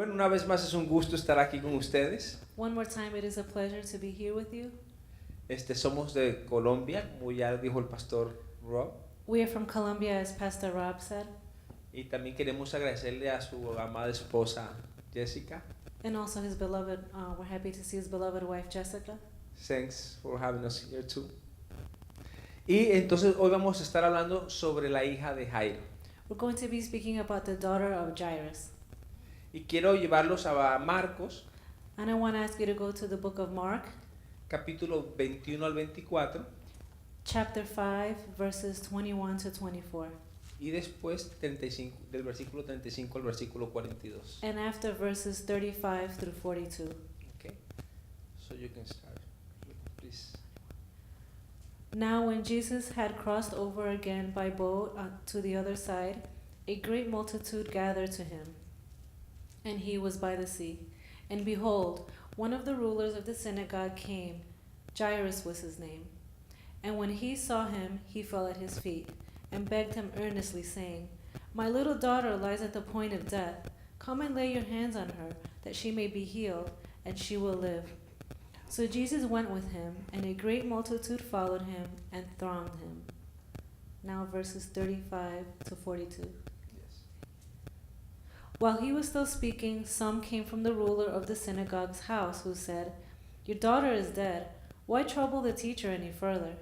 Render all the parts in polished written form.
Bueno, una vez más es un gusto estar aquí con ustedes. One more time, it is a pleasure to be here with you. Somos de Colombia, como ya dijo el pastor Rob. We are from Colombia, as Pastor Rob said, Y también queremos agradecerle a su amada esposa Jessica. and also his beloved, we're happy to see his beloved wife, Jessica. Thanks for having us here too. Y entonces hoy vamos a estar hablando sobre la hija de Jairo. We're going to be speaking about the daughter of Jairus. Y quiero llevarlos a Marcos, And I want to ask you to go to the book of Mark, capítulo 21 al 24, chapter 5, verses 21 to 24. y después 35, del versículo 35 al versículo 42. And after verses 35 through 42. Okay? So you can start, please. Now when Jesus had crossed over again by boat to the other side, a great multitude gathered to him, and he was by the sea. And behold, one of the rulers of the synagogue came, Jairus was his name. And when he saw him, he fell at his feet, and begged him earnestly, saying, My little daughter lies at the point of death. Come and lay your hands on her, that she may be healed, and she will live. So Jesus went with him, and a great multitude followed him and thronged him. Now verses 35 to 42. Yes. While he was still speaking, some came from the ruler of the synagogue's house, who said, Your daughter is dead. Why trouble the teacher any further?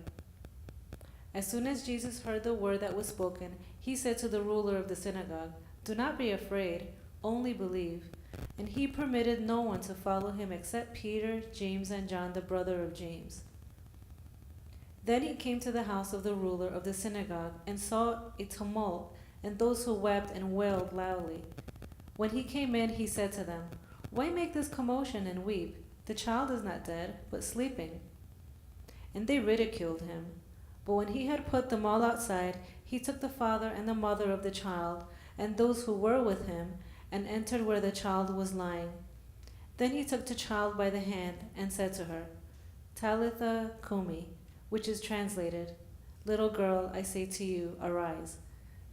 As soon as Jesus heard the word that was spoken, he said to the ruler of the synagogue, Do not be afraid, only believe. And he permitted no one to follow him except Peter, James, and John, the brother of James. Then he came to the house of the ruler of the synagogue and saw a tumult and those who wept and wailed loudly. When he came in, he said to them, Why make this commotion and weep? The child is not dead, but sleeping. And they ridiculed him. But when he had put them all outside, he took the father and the mother of the child and those who were with him and entered where the child was lying. Then he took the child by the hand and said to her, Talitha Kumi, which is translated, Little girl, I say to you, arise.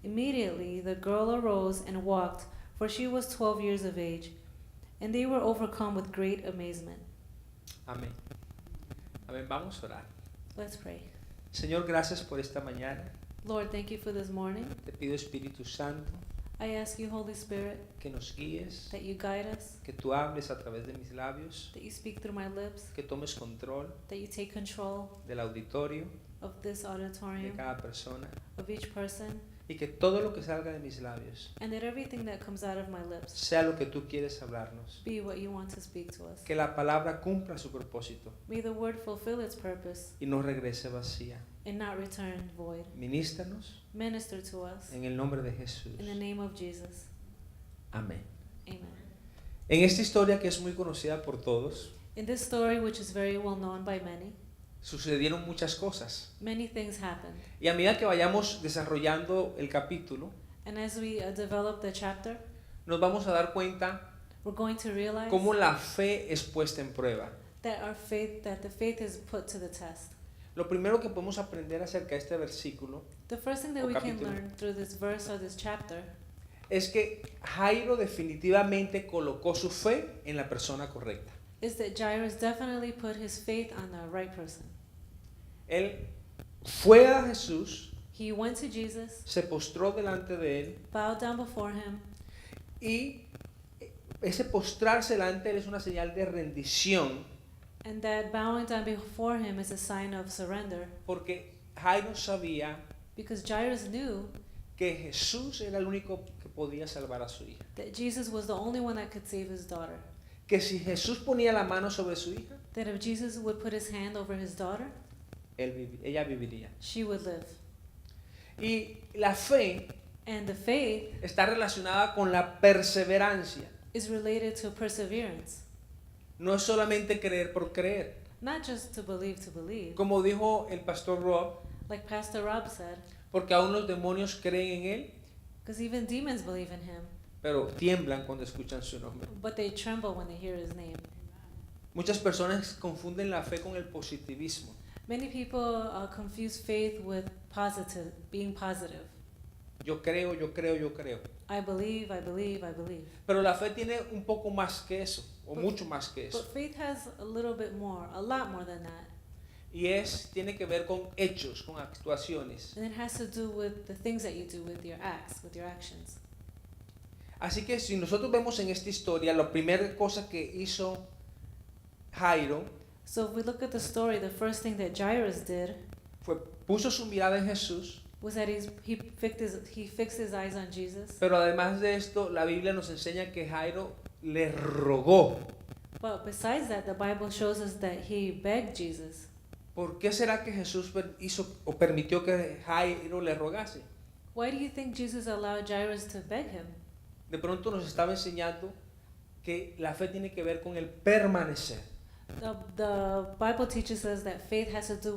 Immediately the girl arose and walked, for she was 12 years of age, and they were overcome with great amazement. Amén. Amén. Vamos a orar. Let's pray. Señor, gracias por esta mañana. Lord, thank you for this morning. Te pido, Espíritu Santo, I ask you, Holy Spirit, que nos guíes, that you guide us, que tú hables a través de mis labios, that you speak through my lips, que tomes control that you take control del auditorio, of this de auditorium, cada persona, of each person, y que todo lo que salga de mis labios and that everything that comes out of my lips sea lo que tú quieres hablarnos. be what you want to speak to us. Que la palabra cumpla su propósito May the word fulfill its purpose y no regrese vacía. and not return void. Ministranos Minister to us en el nombre de Jesús. in the name of Jesus. Amén. Amen. En esta historia que es muy conocida por todos, In this story, which is very well known by many, sucedieron muchas cosas. many things happened. Y a medida que vayamos desarrollando el capítulo, And as we develop the chapter, nos vamos a dar cuenta we're going to realize cómo la fe es puesta en prueba. that the faith is put to the test. Lo primero que podemos aprender acerca de este versículo The first thing that O we can capítulo. learn through this verse or this chapter es que Jairo definitivamente colocó su fe en la persona correcta. is that Jairus definitely put his faith on the right person. Él fue a Jesús, He went to Jesus, se postró delante de él, bowed down before him, y ese postrarse delante de él es una señal de rendición, and that bowing down before him is a sign of surrender, porque Jairo sabía because Jairus knew que Jesús era el único que podía salvar a su hija. that Jesus was the only one that could save his daughter. Que si Jesús ponía la mano sobre su hija, That if Jesus would put his hand over his daughter, ella viviría. she would live. Y la fe And the faith está relacionada con la perseverancia. is related to perseverance, No es solamente creer por creer. not just to believe, Como dijo el pastor Rob, like Pastor Rob said, porque aún los demonios creen en él, because even demons believe in him, pero tiemblan cuando escuchan su nombre. but they tremble when they hear his name. Muchas personas confunden la fe con el positivismo. Many people confuse faith with being positive. Yo creo, yo creo, yo creo. I believe, I believe, I believe. Pero la fe tiene un poco más que eso, o But- mucho más que But eso. faith has a little bit more, a lot more than that. Y tiene que ver con hechos, con actuaciones. And it has to do with the things that you do with your acts, with your actions. Así que si nosotros vemos en esta historia, la primera cosa que hizo Jairo So if we look at the story, the first thing that Jairus did fue puso su mirada en Jesús, was that he fixed his eyes on Jesus. pero además de esto, la Biblia nos enseña que Jairo le rogó. But besides that, the Bible shows us that he begged Jesus. ¿Por qué será que Jesús hizo o permitió que Jairo le rogase? Why do you think Jesus allowed Jairus to beg him? De pronto nos estaba enseñando que la fe tiene que ver con el permanecer. The Bible teaches us that faith has to do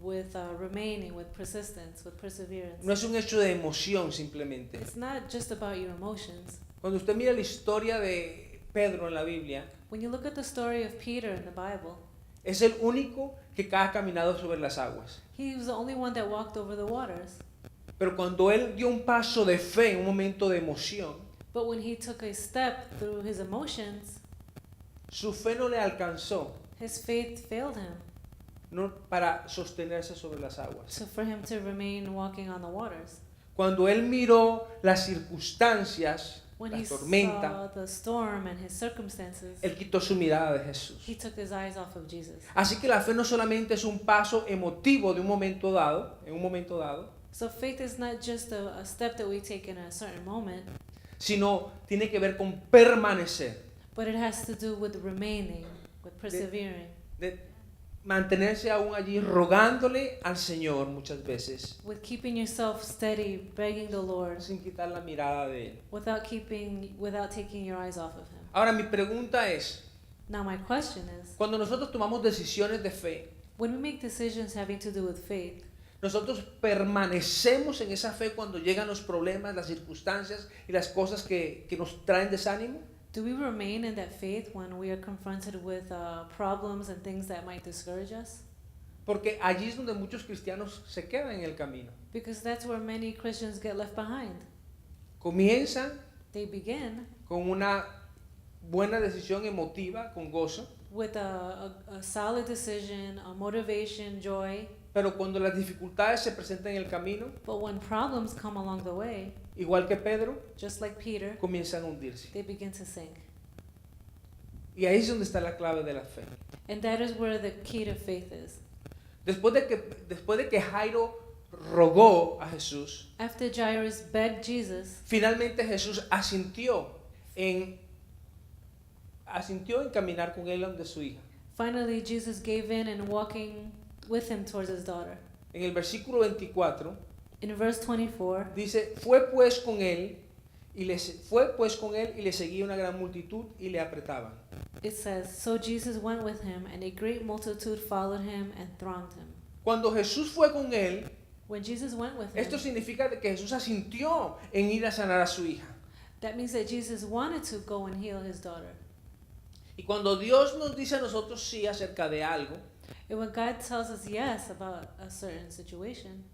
with remaining, with persistence, with perseverance. No es un hecho de emoción simplemente. It's not just about your emotions. Cuando usted mira la historia de Pedro en la Biblia, When you look at the story of Peter in the Bible, es el único que ha caminado sobre las aguas. he was the only one that walked over the waters. Pero cuando él dio un paso de fe en un momento de emoción, But when he took a step through his emotions, su fe no le alcanzó his faith failed him. Para sostenerse sobre las aguas. So for him to remain walking on the waters. Cuando él miró las circunstancias, When la he tormenta, saw the storm and his circumstances, él quitó su mirada de Jesús. he took his eyes off of Jesus. Así que la fe no solamente es un paso emotivo de un momento dado, en un momento dado, So faith is not just a step that we take in a certain moment, sino tiene que ver con permanecer, but it has to do with remaining, with persevering, de mantenerse aún allí rogándole al Señor muchas veces, with keeping yourself steady, begging the Lord, sin quitar la mirada de Él. without taking your eyes off of him. Ahora mi pregunta es, Now my question is, cuando nosotros tomamos decisiones de fe, when we make decisions having to do with faith, nosotros permanecemos en esa fe cuando llegan los problemas, las circunstancias y las cosas que nos traen desánimo. do we remain in that faith when we are confronted with problems and things that might discourage us? Porque allí es donde muchos cristianos se quedan en el camino. Because that's where many Christians get left behind. Comienzan They begin con una buena decisión emotiva, con gozo, with a solid decision, a motivation, joy, pero cuando las dificultades se presentan en el camino, but when problems come along the way, igual que Pedro, just like Peter, comienzan a hundirse. they begin to sink. Y ahí es donde está la clave de la fe. And that is where the key to faith is. Después de que Jairo rogó a Jesús, After Jairus begged Jesus, finalmente Jesús asintió en caminar con él donde su hija. finally Jesus gave in and walking with him towards his daughter. En el versículo 24 In verse 24, dice, fue pues con él y le seguía una gran multitud y le apretaban. it says, So Jesus went with him, and a great multitude followed him and thronged him. Cuando Jesús fue con él, When Jesus went with him, esto significa que Jesús asintió en ir a sanar a su hija. that means that Jesus wanted to go and heal his daughter. Y cuando Dios nos dice a nosotros sí acerca de algo, And when God tells us yes about a certain situation,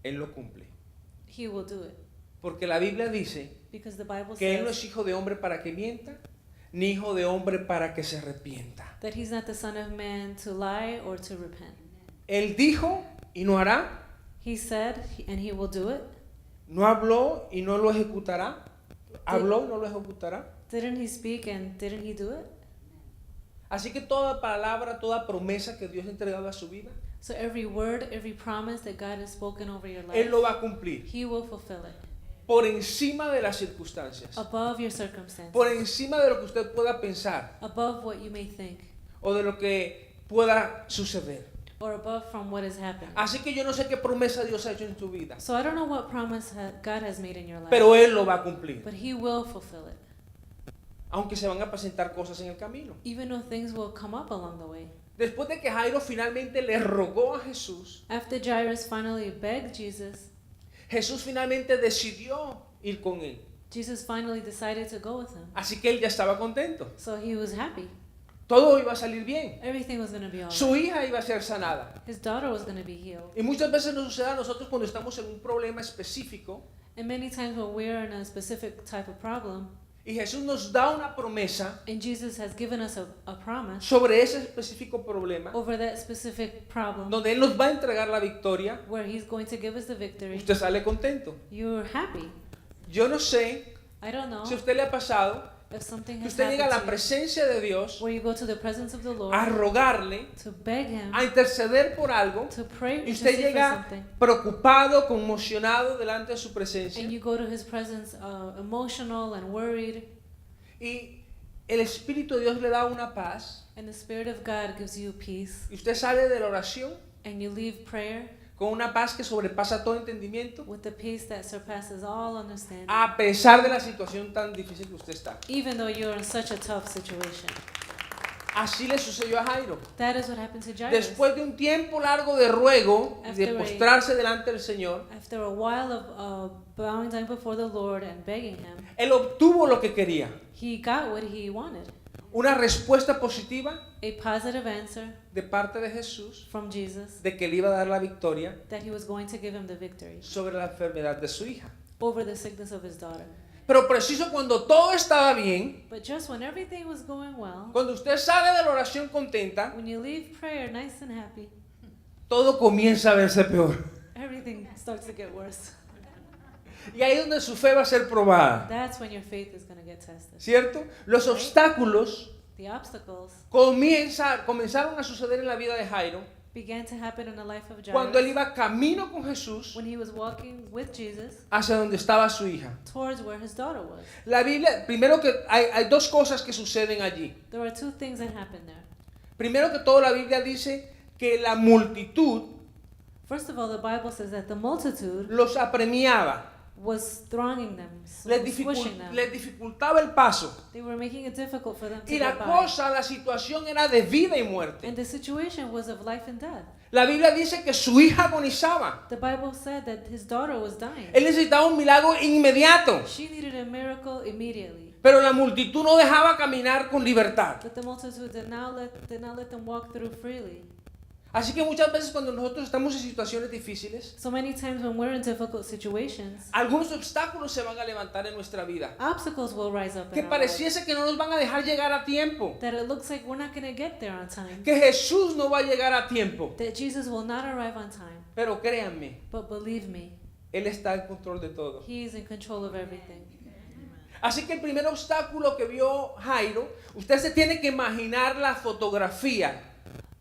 Él lo cumple. He will do it. Porque la Biblia dice Because the Bible que Él no says es hijo de hombre para que mienta, ni hijo de hombre para que se arrepienta. that He's not the Son of Man to lie or to repent. Él dijo y no hará, He said, and He will do it. no habló y no lo ejecutará. Habló y no lo ejecutará. Didn't He speak and didn't He do it? Así que toda palabra, toda promesa que Dios ha entregado a su vida, So every word, every promise that God has spoken over your life, Él lo va a cumplir. He will fulfill it. Por encima de las circunstancias. Above your circumstances. Por encima de lo que usted pueda pensar. Above what you may think. O de lo que pueda suceder. Or above from what is happening. Así que yo no sé qué promesa Dios ha hecho en tu vida. So I don't know what promise God has made in your life. Pero Él lo va a cumplir. But He will fulfill it. Aunque se van a presentar cosas en el camino. Even though things will come up along the way. Después de que Jairo finalmente le rogó a Jesús, After Jairus finally begged Jesus, Jesús finalmente decidió ir con él. Jesus finally decided to go with him. Así que él ya estaba contento. So he was happy. Todo iba a salir bien. Everything was going to be all Su right. hija iba a ser sanada. His daughter was going to be healed. Y muchas veces nos sucede a nosotros cuando estamos en un problema específico And many times when we're in a specific type of problem, y Jesús nos da una promesa and Jesus has given us a promise sobre ese específico problema, over that specific problem, donde Él nos va a entregar la victoria, where He's going to give us the victory, usted sale contento. you're happy. Yo no sé I don't know si a usted le ha pasado if something que has usted llega a la happened to presencia de Dios you, where you go to the presence of the Lord a rogarle, to beg Him, a interceder por algo, to pray, y usted intercede for llega something, preocupado, conmocionado delante de su and presencia, you go to His presence emotional and worried, y el Espíritu de Dios le da una paz, and the Spirit of God gives you peace, y usted sale de la oración and you leave prayer con una paz que sobrepasa todo entendimiento, with the peace that surpasses all understanding, a pesar de la situación tan difícil que usted está. even though you're in such a tough situation. Así le sucedió a Jairo. That is what happened to Jairus. Después de un tiempo largo de ruego y de After a- postrarse delante del Señor, After a while of bowing down before the Lord and begging Him, él obtuvo lo que quería. he got what he wanted. Una respuesta positiva A positive answer de parte de Jesús from Jesus de que le iba a dar la victoria that He was going to give him the victory sobre la enfermedad de su hija. over the sickness of his daughter. Pero preciso cuando todo estaba bien, But just when everything was going well, cuando usted sale de la oración contenta, when you leave prayer nice and happy, todo comienza a verse peor. everything starts to get worse. Y ahí es donde su fe va a ser probada. That's when your faith is going to get tested. ¿Cierto? Los obstáculos The obstacles comenzaron a suceder en la vida de Jairo began to happen in the life of cuando él Jairus iba camino con Jesús when he was walking with Jesus hacia donde estaba su hija. towards where his daughter was. La Biblia, primero que hay dos cosas que suceden allí. There are two things that happened there. Primero que todo la Biblia dice que la multitud First of all, the Bible says that the multitude los apremiaba, was thronging them, squishing them. les dificultaba el paso. They were making it difficult for them to Y la get by. cosa, la situación era de vida y muerte. And the situation was of life and death. La Biblia dice que su hija agonizaba. The Bible said that his daughter was dying. Él necesitaba un milagro inmediato, She needed a miracle immediately. pero la multitud no dejaba caminar con libertad. But the multitude did not let them walk through freely. Así que muchas veces cuando nosotros estamos en situaciones difíciles, So many times when we're in difficult situations, algunos obstáculos se van a levantar en nuestra vida, obstacles will rise up que in our life. pareciese que no nos van a dejar llegar a tiempo, That it looks like we're not going to get there on time. que Jesús no va a llegar a tiempo. That Jesus will not arrive on time. Pero créanme, But believe me, Él está en control de todo. He is in control of everything. Así que el primer obstáculo que vio Jairo, usted se tiene que imaginar la fotografía,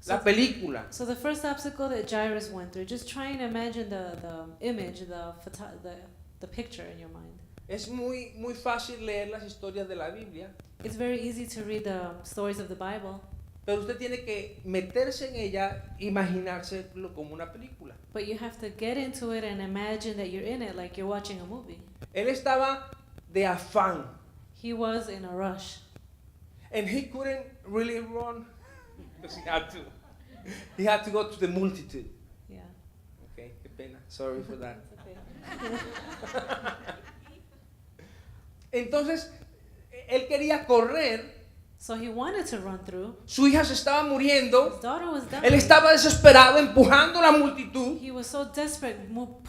la película. So the first obstacle that Jairus went through, just try and imagine the image, the picture in your mind. Es muy fácil leer las historias de la Biblia, It's very easy to read the stories of the Bible, pero usted tiene que meterse en ella, imaginárselo como una película. but you have to get into it and imagine that you're in it like you're watching a movie. Él estaba de afán, He was in a rush. and he couldn't really run because he had to go to the multitude. Yeah. Okay, qué pena. Sorry for that. It's okay. Entonces, él quería correr, So he wanted to run through. su hija se estaba muriendo, His daughter was dying. él estaba desesperado empujando la multitud He was so desperate,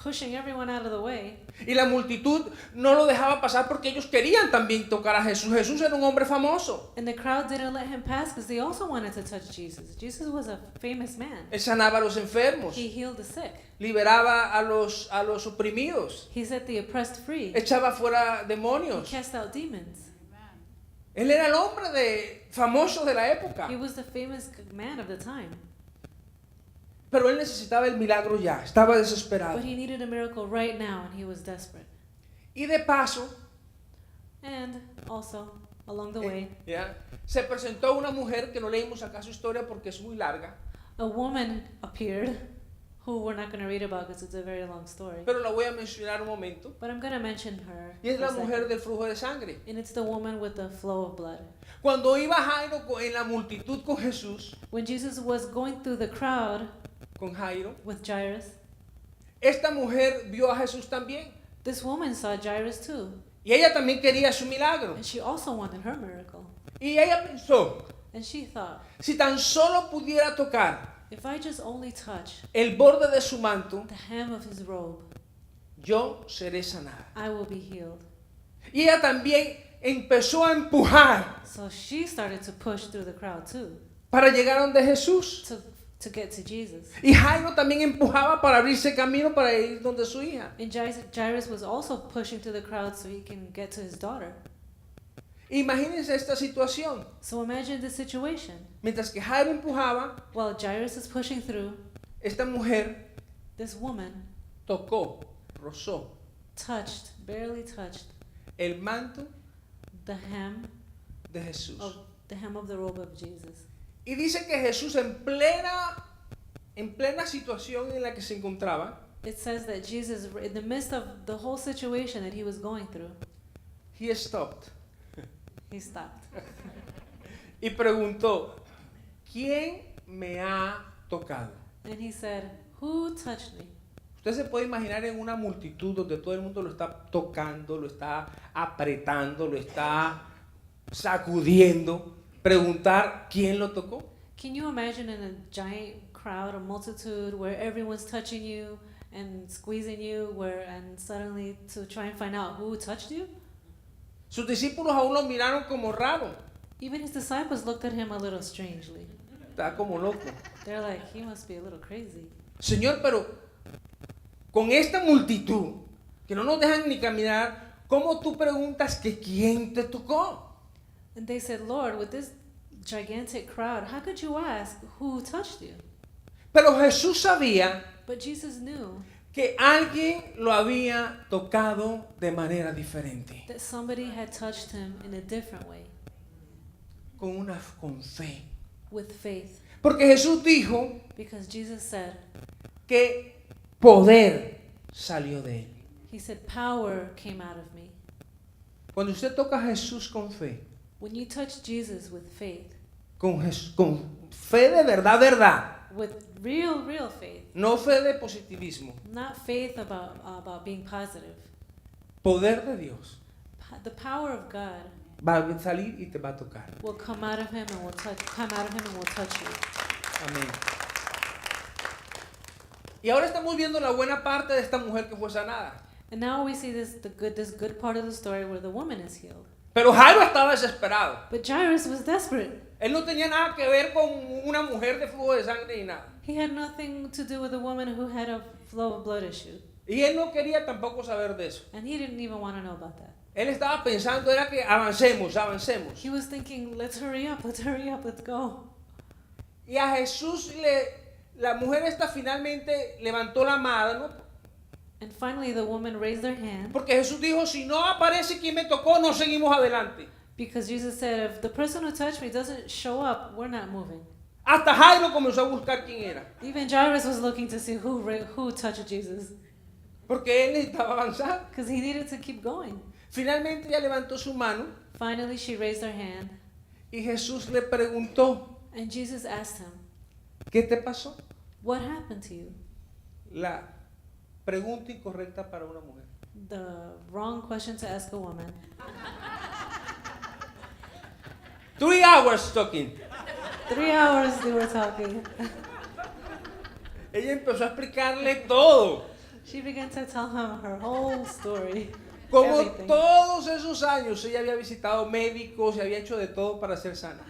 pushing everyone out of the way. y la multitud no lo dejaba pasar porque ellos querían también tocar a Jesús. Jesús era un hombre famoso. And the crowd didn't let him pass because they also wanted to touch Jesus. Jesus was a famous man. Él sanaba a los enfermos, He healed the sick. liberaba a los oprimidos, He set the oppressed free. echaba fuera He demonios. cast out demons. Él era el hombre famoso de la época, He was the famous man of the time. pero él necesitaba el milagro ya, estaba desesperado. But he needed a miracle right now, and he was desperate. Y de paso, And also, along the way, ya, se presentó una mujer que no leímos acá su historia porque es muy larga, a woman appeared who we're not going to read about because it's a very long story. pero la voy a mencionar un momento. But I'm going to mention her. Y es for a la mujer second. del flujo de sangre. And it's the woman with the flow of blood. Cuando iba Jairo en la multitud con Jesús, When Jesus was going through the crowd con Jairo, with Jairus, esta mujer vio a Jesús también. this woman saw Jairus too. Y ella también quería su milagro. And she also wanted her miracle. Y ella pensó, And she thought, si tan solo pudiera tocar if I just only touch el borde de su manto, the hem of his robe, yo seré sanada. I will be healed. Y ella también empezó a empujar So she started to push through the crowd too, para llegar a donde Jesús. to get to Jesus. Y Jairo también empujaba para abrirse camino para ir donde su hija. And Jairus was also pushing through the crowd so he can get to his daughter. Imagínense esta situación. So imagine the situation. Mientras que Jairo empujaba, While Jairus is pushing through, esta mujer this woman tocó, rozó touched, barely touched, el manto the hem de Jesús. of the robe of Jesus. Y dice que Jesús en plena situación en la que se encontraba, It says that Jesus, in the midst of the whole situation that he was going through, he stopped he stopped. y preguntó, ¿quién me ha tocado? And he said, who touched me? Usted se puede imaginar en una multitud donde todo el mundo lo está tocando, lo está apretando, lo está sacudiendo, preguntar quién lo tocó. Can you imagine in a giant crowd, a multitude, where everyone's touching you and squeezing you, and suddenly to try and find out who touched you? Sus discípulos aún lo miraron como raro. Even his disciples looked at him a little strangely. Está como loco. They're like, he must be a little crazy. Señor, pero con esta multitud que no nos dejan ni caminar, ¿cómo tú preguntas que quién te tocó? And they said, Lord, with this gigantic crowd, how could you ask who touched you? Pero Jesús sabía But Jesus knew que alguien lo había tocado de manera diferente, that somebody had touched him in a different way, con fe. with faith. Porque Jesús dijo Because Jesus said, que poder salió de él. he said, power came out of me. Cuando usted toca a Jesús con fe, When you touch Jesus with faith, con fe de verdad, with real faith, no fe de positivismo, not faith about being positive, poder de Dios the power of God va a salir y te va a tocar. will come out of him and will touch you. Amén. Y ahora estamos viendo la buena parte de esta mujer que fue sanada. And now we see this good part of the story where the woman is healed. Pero Jairo estaba desesperado. But Jairus was desperate. Él no tenía nada que ver con una mujer de flujo de sangre ni nada. He had nothing to do with a woman who had a flow of blood issue. Y él no quería tampoco saber de eso. And he didn't even want to know about that. Él estaba pensando era que avancemos. He was thinking, let's hurry up, let's go. Y a Jesús la mujer esta finalmente levantó la mano. And finally the woman raised her hand Porque Jesús dijo, si no aparece quien me tocó, no seguimos adelante. because Jesus said, if the person who touched me doesn't show up, we're not moving. Hasta Jairo comenzó a buscar quién era. Even Jairus was looking to see who touched Jesus Porque él necesitaba avanzar. because he needed to keep going. Finalmente ella levantó su mano Finally she raised her hand y Jesús le preguntó, and Jesus asked him, ¿qué te pasó? what happened to you? La pregunta incorrecta para una mujer. The wrong question to ask a woman. 3 hours talking. 3 hours they were talking. Ella empezó a explicarle todo. She began to tell him her whole story. Como Everything. todos esos años ella había visitado médicos y había hecho de todo para ser sana.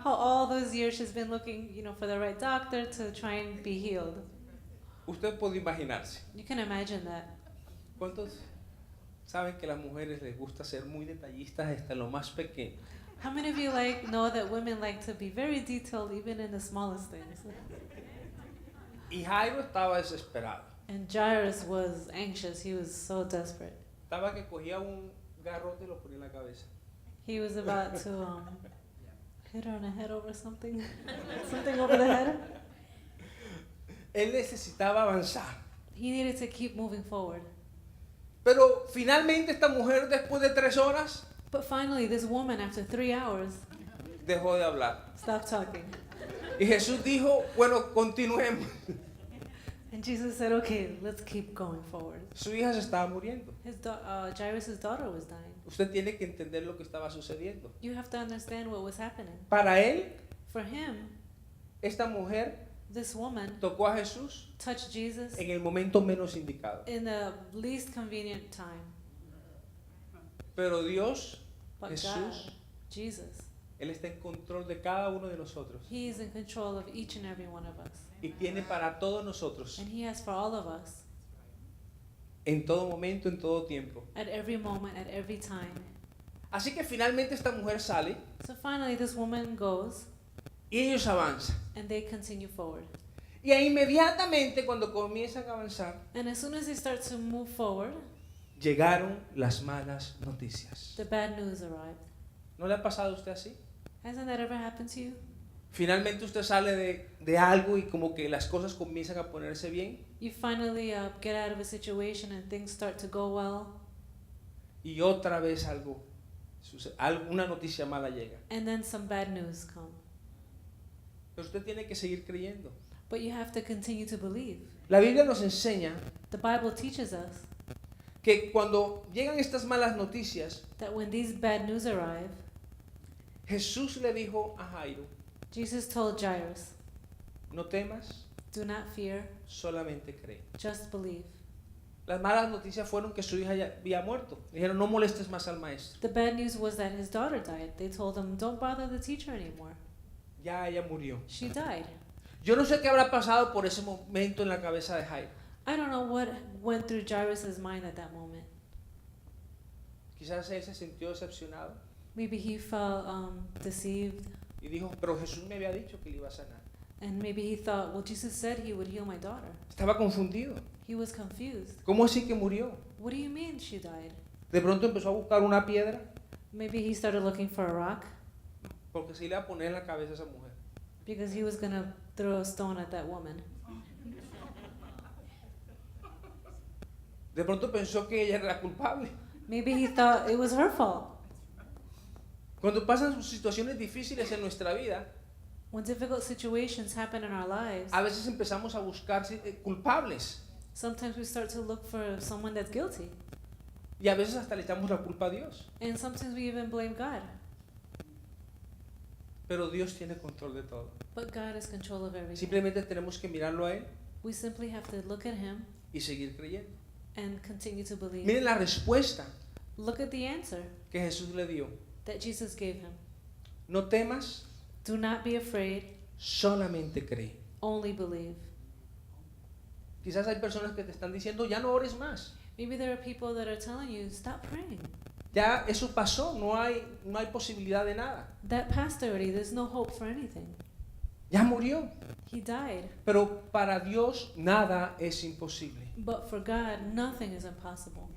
How all those years she's been looking, for the right doctor to try and be healed. Usted puede imaginarse. You can imagine that. ¿Cuántos saben que a las mujeres les gusta ser muy detallistas hasta lo más pequeño? How many of you know that women like to be very detailed even in the smallest things? Y Jairo estaba desesperado. And Jairus was anxious. He was so desperate. Estaba que cogía un garrote y lo ponía en la cabeza. He was about to hit her on the head over something. Something over the head. Él necesitaba avanzar. He needed to keep moving forward. Pero finalmente esta mujer después de 3 horas But finally, this woman, after 3 hours, dejó de hablar. stopped talking. Y Jesús dijo, bueno, continuemos. And Jesus said, okay, let's keep going forward. Su hija se estaba muriendo. Jairus' daughter was dying. Usted tiene que entender lo que estaba sucediendo. You have to understand what was happening. Para él, For him, esta mujer this woman tocó a Jesús touched Jesus en el momento menos indicado. in the least convenient time. Pero Dios, But Jesús, God, Jesus, Él está en control de cada uno de nosotros He is in control of each and every one of us. y tiene para todos nosotros, And He has for all of us, en todo momento, en todo tiempo. at every moment, at every time. Así que finalmente esta mujer sale So finally, this woman goes y ellos avanzan. and they continue forward. Y ahí inmediatamente cuando comienzan a avanzar, And as soon as they start to move forward, llegaron las malas noticias. the bad news arrived. ¿No le ha pasado a usted así? Hasn't that ever happened to you? Finalmente usted sale de algo y como que las cosas comienzan a ponerse bien You finally get out of a situation and things start to go well, y otra vez una noticia mala llega. and then some bad news come. Pero usted tiene que seguir creyendo. But you have to continue to believe. La Biblia nos enseña The Bible teaches us que cuando llegan estas malas noticias, that when these bad news arrive, Jesús le dijo a Jairo, Jesus told Jairus, no temas, do not fear, solamente cree. just believe. Las malas noticias fueron que su hija ya había muerto. Dijeron, no molestes más al maestro. The bad news was that his daughter died. They told him, don't bother the teacher anymore. Ya ella murió. She died. Yo no sé qué habrá pasado por ese momento en la cabeza de Jairo. I don't know what went through Jairus' mind at that moment. Quizás él se sintió decepcionado Maybe he felt deceived, y dijo, pero Jesús me había dicho que le iba a sanar. and maybe he thought, well, Jesus said he would heal my daughter. Estaba confundido. He was confused. ¿Cómo así que murió? What do you mean she died? De pronto empezó a buscar una piedra Maybe he started looking for a rock porque se le iba a poner en la cabeza a esa mujer. because he was going to throw a stone at that woman. De pronto pensó que ella era la culpable. Maybe he thought it was her fault. Cuando pasan situaciones difíciles en nuestra vida, When difficult situations happen in our lives, a veces empezamos a buscar culpables sometimes we start to look for someone that's guilty. y a veces hasta le echamos la culpa a Dios. And sometimes we even blame God. Pero Dios tiene control de todo. But God is control of everything. Simplemente tenemos que mirarlo a Él We simply have to look at Him y seguir creyendo. and continue to believe. Miren la respuesta Look at the answer que Jesús le dio. that Jesus gave him. No temas, Do not be afraid, solamente cree. only believe. Quizás hay personas que te están diciendo, ya no ores más. Maybe there are people that are telling you, stop praying. Ya eso pasó, no hay posibilidad de nada. That passed already, there's no hope for anything. Ya murió. He died. Pero para Dios nada es imposible. But for God, nothing is impossible.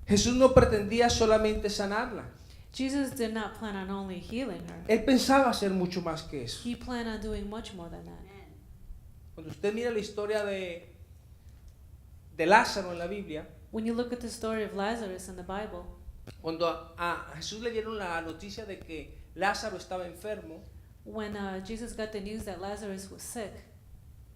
Jesús no pretendía solamente sanarla. Jesus did not plan on only healing her. Él pensaba hacer mucho más que eso. He planned on doing much more than that. Cuando usted mira la historia de Lázaro en la Biblia, When you look at the story of Lazarus in the Bible, cuando a Jesús le dieron la noticia de que Lázaro estaba enfermo, when Jesus got the news that Lazarus was sick,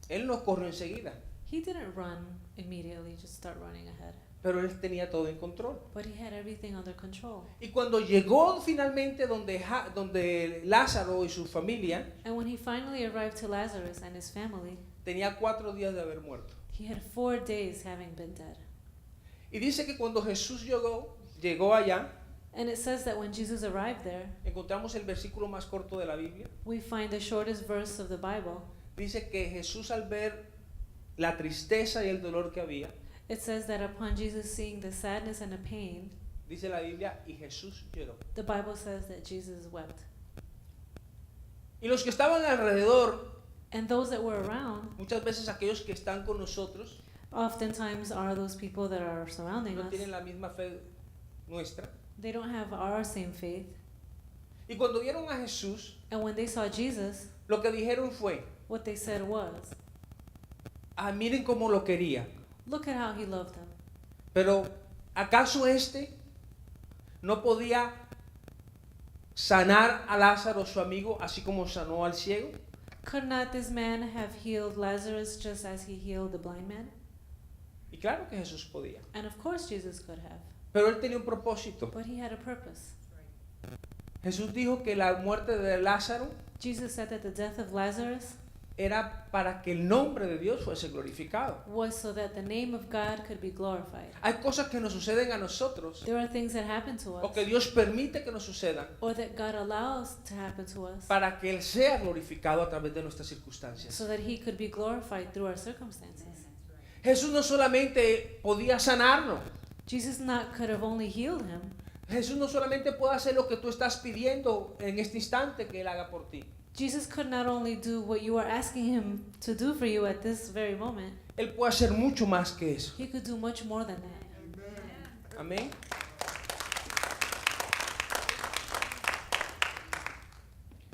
él no corrió enseguida, he didn't run immediately, just start running ahead. pero él tenía todo en control. But he had everything under control. Y cuando llegó finalmente donde Lázaro y su familia, And when he finally arrived to Lazarus and his family, tenía 4 días de haber muerto. he had 4 days having been dead. Y dice que cuando Jesús llegó allá, And it says that when Jesus arrived there, encontramos el versículo más corto de la Biblia. we find the shortest verse of the Bible. Dice que Jesús al ver la tristeza y el dolor que había, It says that upon Jesus seeing the sadness and the pain, dice la Biblia, y Jesús lloró. the Bible says that Jesus wept. Y los que estaban alrededor, And those that were around, muchas veces aquellos que están con nosotros, oftentimes are those people that are surrounding no us. tienen la misma fe nuestra. They don't have our same faith. Y cuando vieron a Jesús, And when they saw Jesus, lo que dijeron fue, what they said was, miren cómo lo quería. look at how he loved them. Pero ¿acaso no podía sanar a Lázaro, su amigo, así como sanó al ciego? Could not this man have healed Lazarus just as he healed the blind man? Y claro que Jesús podía. And of course Jesus could have. Pero él tenía un propósito. but he had a purpose. Jesús dijo que la muerte de Lázaro Jesus said that the death of Lazarus era para que el nombre de Dios fuese glorificado. was so that the name of God could be glorified. Hay cosas que nos suceden a nosotros There are things that happen to o us, que Dios permite que nos sucedan or that God allows to happen to us, para que Él sea glorificado a través de nuestras circunstancias. so that he could be glorified through our circumstances. Jesús no solamente podía sanarlo, Jesus could have only healed him. Jesús no solamente puede hacer lo que tú estás pidiendo en este instante que Él haga por ti. Jesus could not only do what you are asking him to do for you at this very moment, Él puede hacer mucho más que eso. he could do much more than that. Amén.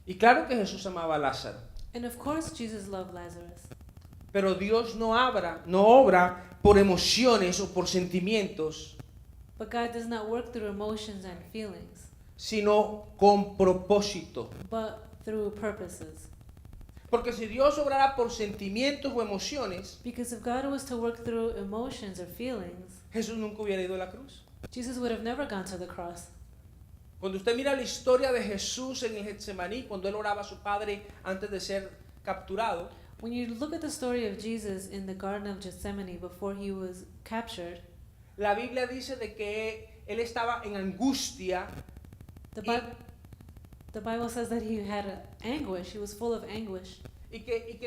Y claro que Jesús amaba a Lázaro, And of course Jesus loved Lazarus. pero Dios no obra por emociones o por sentimientos, But God does not work through emotions and feelings, sino con propósito. but through purposes. Porque si Dios obrara por sentimientos o emociones, Because if God was to work through emotions or feelings, Jesús nunca hubiera ido a la cruz. Jesus would have never gone to the cross. Cuando usted mira la historia de Jesús en el Getsemaní, cuando él oraba a su Padre antes de ser capturado, When you look at the story of Jesus in the Garden of Gethsemane before he was captured, la Biblia dice de que él estaba en angustia the, the Bible says that he had anguish, he was full of anguish, y que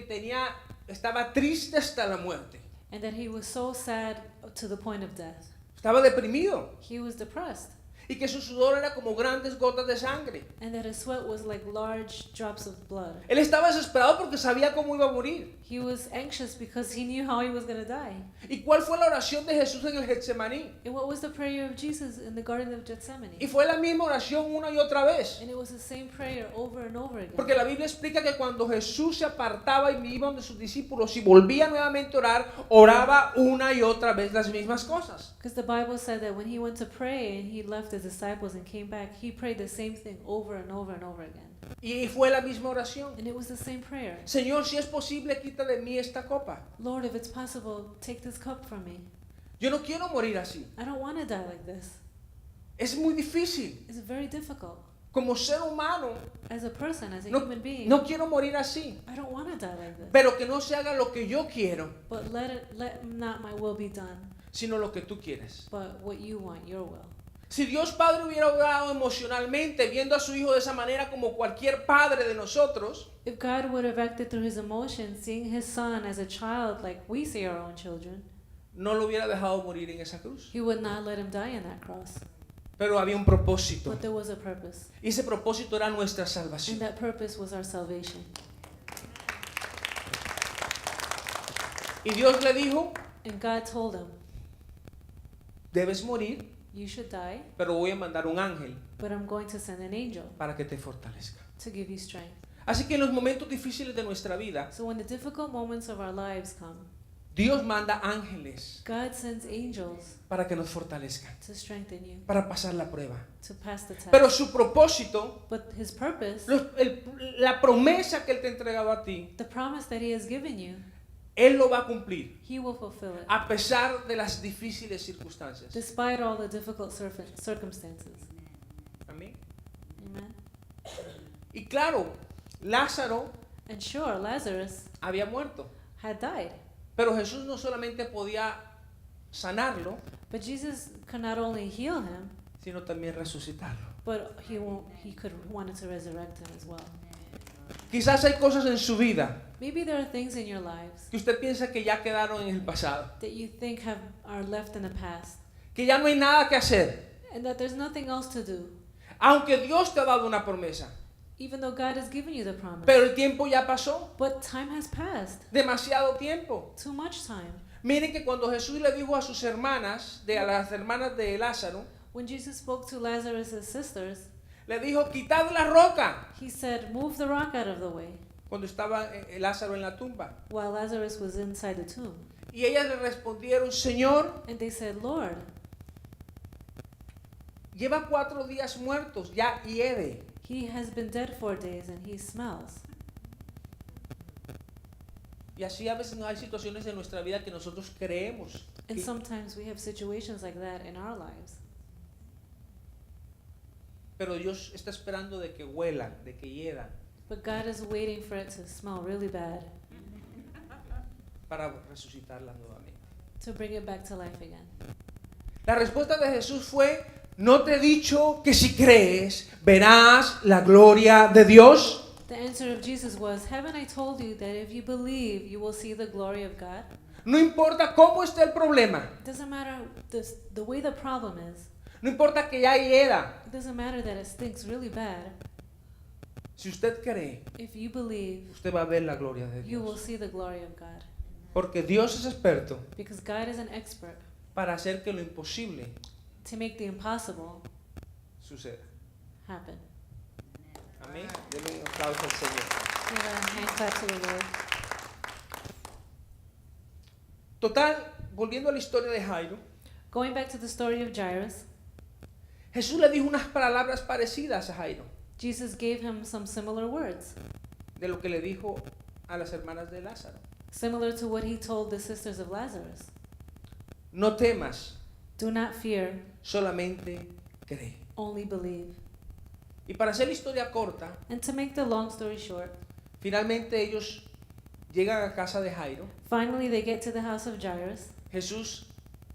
estaba triste hasta la muerte. and that he was so sad to the point of death. Estaba deprimido He was depressed, y que su sudor era como grandes gotas de sangre. and that his sweat was like large drops of blood. Él estaba desesperado porque sabía cómo iba a morir. He was anxious because he knew how he was going to die. ¿Y cuál fue la oración de Jesús en el Getsemaní? And what was the prayer of Jesus in the Garden of Gethsemane? Y fue la misma oración una y otra vez. And it was the same prayer over and over again. Porque la Biblia explica que cuando Jesús se apartaba y iba donde sus discípulos y volvía nuevamente a orar, oraba una y otra vez las mismas cosas. Because the Bible said that when he went to pray and he left his disciples and came back, he prayed the same thing over and over and over again. Y fue la misma oración. And it was the same prayer. Señor, si es posible, quita de mí esta copa. Lord, if it's possible, take this cup from me. Yo no quiero morir así. I don't want to die like this. Es muy difícil. It's very difficult. Como ser humano, As a person, as a no, human being, no quiero morir así. I don't want to die like this. Pero que no se haga lo que yo quiero, But let not my will be done, sino lo que tú quieres. but what you want, your will. Si Dios Padre hubiera obrado emocionalmente, viendo a su Hijo de esa manera como cualquier padre de nosotros, If God would have acted through his emotions, seeing his son as a child like we see our own children, no lo hubiera dejado morir en esa cruz. he would not let him die in that cross. Pero había un propósito. But there was a purpose. Y ese propósito era nuestra And salvación. that purpose was our salvation. Y Dios le dijo, And God told him, debes morir, you should die, pero voy a mandar un ángel but I'm going to send an angel para que te fortalezca. to give you strength. Así que en los momentos difíciles de nuestra vida, So when the difficult moments of our lives come, Dios manda ángeles God sends angels para que nos fortalezcan, to strengthen you, para pasar la prueba. to pass the test. Pero su propósito, But his purpose, la promesa que Él te ha entregado a ti, the promise that he has given you, Él lo va a cumplir he will fulfill it, a pesar de las difíciles circunstancias. despite all the difficult circumstances. Amén. Amen. Y claro, Lázaro And sure, Lazarus había muerto, had died, pero Jesús no solamente podía sanarlo, but Jesus could not only heal him, sino también resucitarlo. but he wanted to resurrect him as well. Quizás hay cosas en su vida Maybe there are things in your lives que usted piensa que ya quedaron en el pasado, that you think are left in the past, que ya no hay nada que hacer, and that there's nothing else to do, aunque Dios te ha dado una promesa, even though God has given you the promise. pero el tiempo ya pasó, But time has passed, demasiado tiempo. too much time. Miren que cuando Jesús le dijo a sus hermanas, a las hermanas de Lázaro, When Jesus spoke to Lazarus' sisters, le dijo, quitad la roca, he said, move the rock out of the way, cuando estaba Lázaro en la tumba. while Lazarus was inside the tomb. Y ellas le respondieron, Señor, And they said, Lord, lleva 4 días muertos, ya hiede. he has been dead 4 days and he smells. Y así a veces no hay situaciones en nuestra vida que nosotros creemos And sometimes we have situations like that in our lives Pero Dios está esperando de que huelan, de que hieran, But God is waiting for it to smell really bad para resucitarlas nuevamente. to bring it back to life again. La respuesta de Jesús fue: ¿no te he dicho que si crees verás la gloria de Dios? The answer of Jesus was, haven't I told you that if you believe, you will see the glory of God? No importa cómo esté el problema, It doesn't matter the way the problem is. no importa que ya hiera. It doesn't matter that it stinks really bad. Si usted cree, If you believe, usted va a ver la gloria de you will Dios. see the glory of God. Porque Dios es experto Because God is an expert para hacer que lo imposible to make the impossible suceda. happen. Amén. Denle un aplauso al Señor. Give a hand clap to the Lord. Total, volviendo a la historia de Jairo, Going back to the story of Jairus, Jesús le dijo unas palabras parecidas a Jairo Jesus gave him some similar words, de lo que le dijo a las hermanas de Lázaro. similar to what he told the sisters of Lazarus. No temas, Do not fear, solamente cree. only believe. Y para hacer la historia corta, And to make the long story short, finalmente ellos llegan a casa de Jairo. finally they get to the house of Jairus. Jesús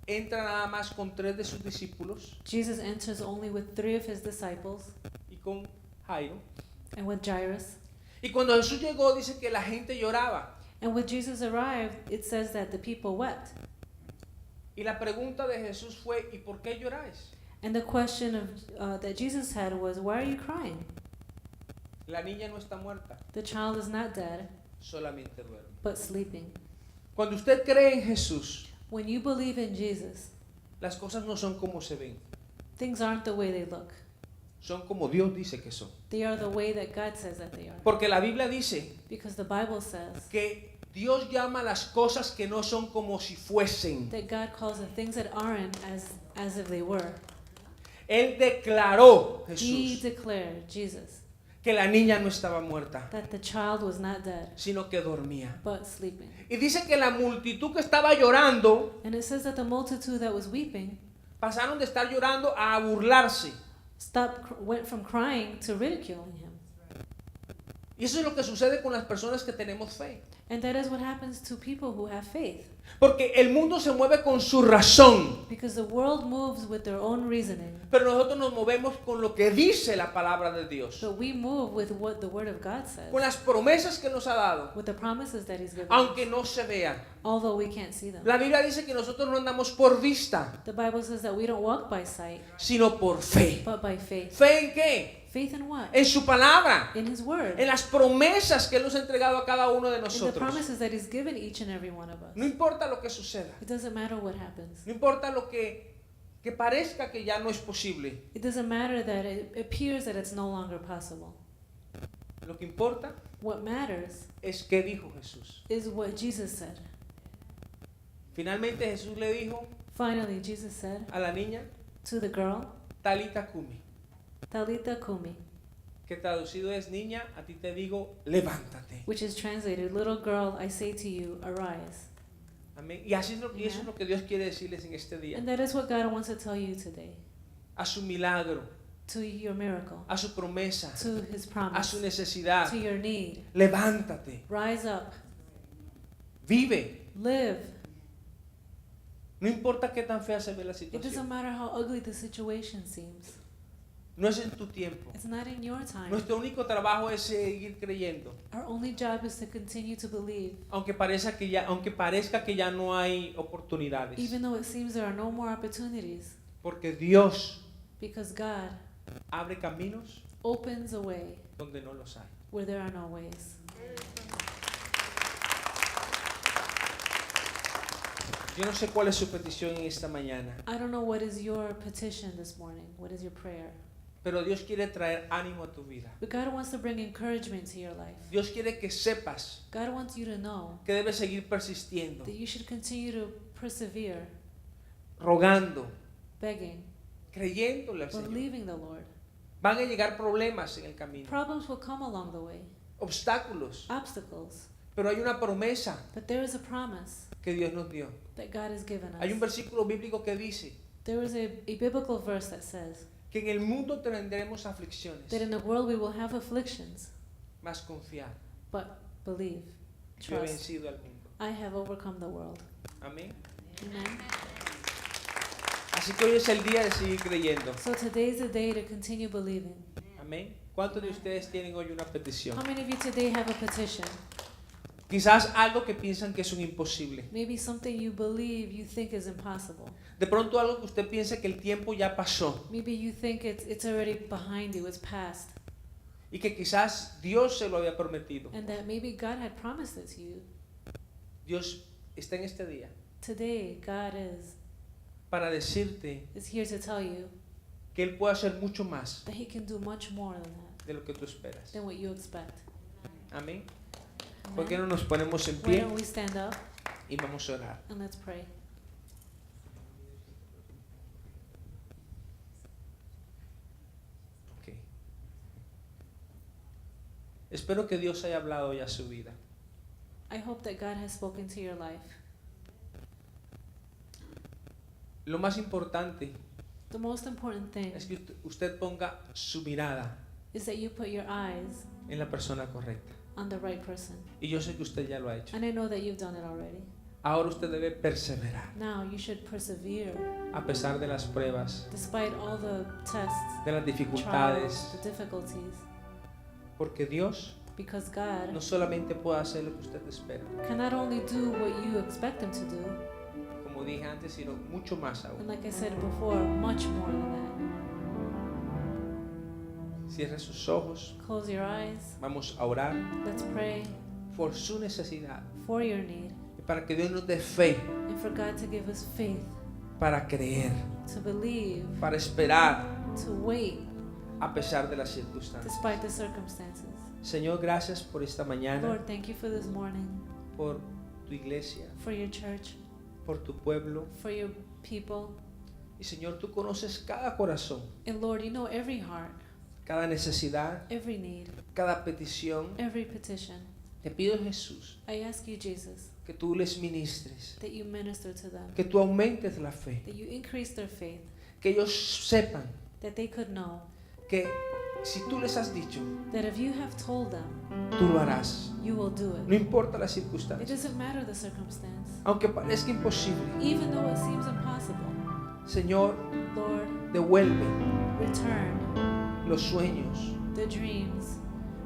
entra nada más con 3 de sus discípulos Jesus enters only with 3 of his disciples y con Jairo. and with Jairus. Y cuando Jesús llegó, dice que la gente lloraba. And when Jesus arrived, it says that the people wept. Y la pregunta de Jesús fue: ¿y por qué lloráis? And the question that Jesus had was, why are you crying? La niña no está muerta, The child is not dead, solamente duerme. but sleeping. Cuando usted cree en Jesús, When you believe in Jesus, las cosas no son como se ven, things aren't the way they look. son como Dios dice que son. They are the way that God says that they are. Porque la Biblia dice Because the Bible says que Dios llama las cosas que no son como si fuesen. that God calls the things that aren't as if they were. Él declaró, He Jesús, declared, Jesus, que la niña no estaba muerta, that the child was not dead, sino que dormía. but sleeping. Y dice que la multitud que estaba llorando, And it says that the multitude that was weeping pasaron de estar llorando a burlarse. went from crying to ridiculing him. Y eso es lo que sucede con las personas que tenemos fe. And that is what happens to people who have faith. Porque el mundo se mueve con su razón, Because the world moves with their own reasoning, pero nosotros nos movemos con lo que dice la palabra de Dios, but we move with what the Word of God says, con las promesas que nos ha dado, with the promises that He's given, aunque no se vean. although we can't see them. La Biblia dice que nosotros no andamos por vista, The Bible says that we don't walk by sight, sino por fe. but by faith. ¿Fe en qué? Faith in what? En su palabra, In His Word. en las promesas que Él nos ha entregado a cada uno de In the nosotros. promises that He's given each and every one of us. No importa lo que suceda, It doesn't matter what happens. no importa lo que parezca que ya no es posible. It doesn't matter that it appears that it's no longer possible. Lo que importa What matters es qué dijo Jesús. is what Jesus said. Finalmente Jesús le dijo Finally, Jesus said a la niña, to the girl, Talita Kumi, Talitha Kumi, que traducido es: niña, a ti te digo, levántate. which is translated, little girl, I say to you, arise. Amén. Y así y eso es lo que Dios quiere decirles en este día. And that is what God wants to tell you today. A su milagro, To your miracle, a su promesa, to His a promise, su necesidad. to your need. Levántate, Rise up, vive. live. No importa qué tan fea se ve la It doesn't situación. matter how ugly the situation seems. No es en tu tiempo. It's not in your time. Nuestro único trabajo es seguir creyendo. Our only job is to continue to believe, Aunque parezca que ya no hay oportunidades. even though it seems there are no more opportunities, Porque Dios because God abre caminos opens a way donde no los hay. where there are no ways. Yo no sé cuál es su petición en esta mañana, I don't know what is your petition this morning. What is your prayer? pero Dios quiere traer ánimo a tu vida. But God wants to bring encouragement to your life. Dios quiere que sepas God wants you to know que debes seguir persistiendo, that you should continue to persevere, rogando, begging, creyéndole al Señor. believing the Lord. Van a llegar problemas en el camino, Problems will come along the way, obstáculos, obstacles, pero hay una promesa but there is a promise que Dios nos dio. that God has given Hay un us. versículo bíblico que dice There is a biblical verse that says que en el mundo tendremos aflicciones, that in the world we will have afflictions, mas confiar. but believe, Yo he trust. vencido al mundo. I have overcome the world. Amén. Amen. Así que hoy es el día de seguir creyendo. So today's the day to continue believing. Amén. ¿Cuántos de ustedes tienen hoy una petición? How many of you today have a petition? Quizás algo que piensan que es un imposible. Maybe something you believe you think is impossible. De pronto algo que usted piensa que el tiempo ya pasó Maybe you think it's already behind you, it's past. y que quizás Dios se lo había prometido. And that maybe God had promised it to you. Dios está en este día Today, God para decirte is here to tell you que Él puede hacer mucho más that He can do much more than that, de lo que tú esperas. than what you expect. Amén. ¿Por qué Amen. no nos ponemos en Why pie don't we stand up y vamos a orar? and let's pray. Ok. Espero que Dios haya hablado ya a su vida. I hope that God has spoken to your life. Lo más importante The most important thing es que usted ponga su mirada is that you put your eyes en la persona correcta. on the right person. Y yo sé que usted ya lo ha hecho. And I know that you've done it already. Ahora usted debe perseverar Now you should persevere a pesar de las pruebas, despite all the tests, de las trials, dificultades, the difficulties, porque Dios because God no solamente puede hacer lo que usted espera, can not only do what you expect Him to do, como dije antes, sino mucho más and aún. like I said before, much more than that. Cierre sus ojos, Close your eyes. vamos a orar Let's pray por su necesidad, for your need y para que Dios nos dé fe, and for God to give us faith, para creer, to believe, para esperar to wait a pesar de las circunstancias. despite the circumstances. Señor, gracias por esta mañana, Lord, thank you for this morning, por tu iglesia, for your church, por tu pueblo. for your people. Y Señor, tú conoces cada corazón, And Lord, you know every heart, cada necesidad, every need, cada petición. every petition. Te pido, Jesús, I ask you, Jesus, que tú les ministres, that you minister to them, que tú aumentes la fe, that you increase their faith, que ellos sepan that they could know que si tú les has dicho, that if you have told them, tú lo harás. you will do No it. importa las It circunstancias, doesn't matter the circumstance, aunque parezca imposible. even though it seems impossible. Señor, Lord, devuelve return los sueños, the dreams,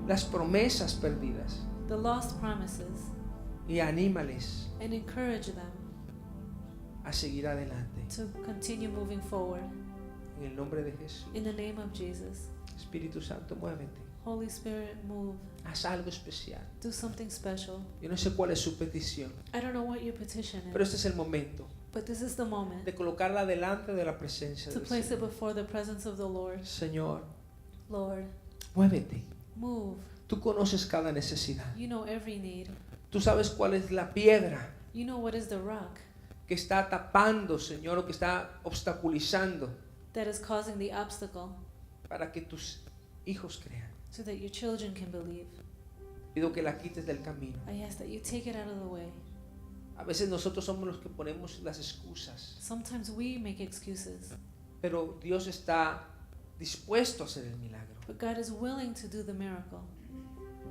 las promesas perdidas the lost promises, y anímales and encourage them a seguir adelante. to continue moving forward. En el nombre de Jesús. In the name of Jesus, Espíritu Santo, muévete. Holy Spirit, move. Haz algo especial. Do something special. Yo no sé cuál es su petición, I don't know what your petition pero is, este es el momento but this is the moment de colocarla delante de la presencia to del place it Señor. before the presence of the Lord. Señor, Lord, muévete. move. Tú conoces cada necesidad. You know every need. Tú sabes cuál es la piedra You know what is the rock que está tapando, Señor, o que está obstaculizando that is causing the obstacle para que tus hijos crean. so that your children can believe. Pido que la quites del camino. I ask that you take it out of the way. A veces nosotros somos los que ponemos las excusas, Sometimes we make excuses, pero Dios está dispuesto a hacer el milagro. but God is willing to do the miracle.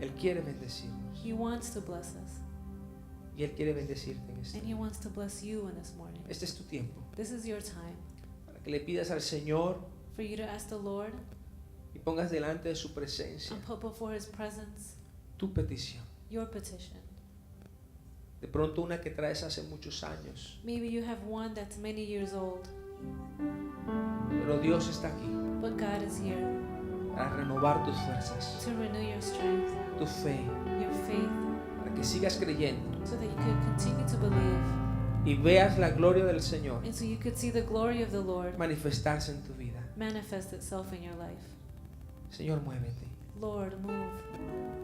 Él quiere bendecirnos He wants to bless us, y Él quiere bendecirte en este and He wants to bless you in this morning. Este es tu tiempo This is your time para que le pidas al Señor for you to ask the Lord y pongas delante de su presencia and put before His presence tu petición. your petition. De pronto una que traes hace muchos años, Maybe you have one that's many years old, pero Dios está aquí but God is here para renovar tus fuerzas, to renew your strength, tu fe, your faith, para que sigas creyendo so that you could continue to believe, y veas la gloria del Señor and so you could see the glory of the Lord manifestarse en tu vida. manifest itself in your life. Señor, muévete. Lord, move.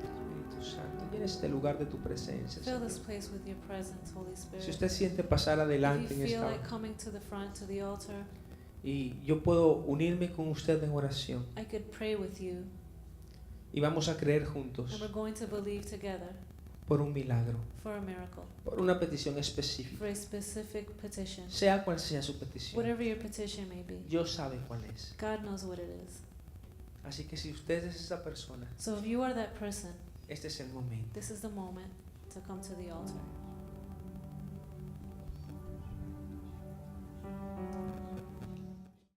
Espíritu Santo, llena este lugar de tu presencia, Fill Señor. this place with your presence, Holy Spirit. Si usted siente pasar adelante If en you feel esta like hora coming to the front, to the altar, y yo puedo unirme con usted en oración I could pray with you, y vamos a creer and juntos we're going to believe together por un milagro, for a miracle, por una petición específica, for a specific petition. sea cual sea su petición. Whatever your petition may be, Dios sabe cuál es. God knows what it is. Así que si usted es esa persona, So if you are that person, este es el momento. this is the moment to come to the altar.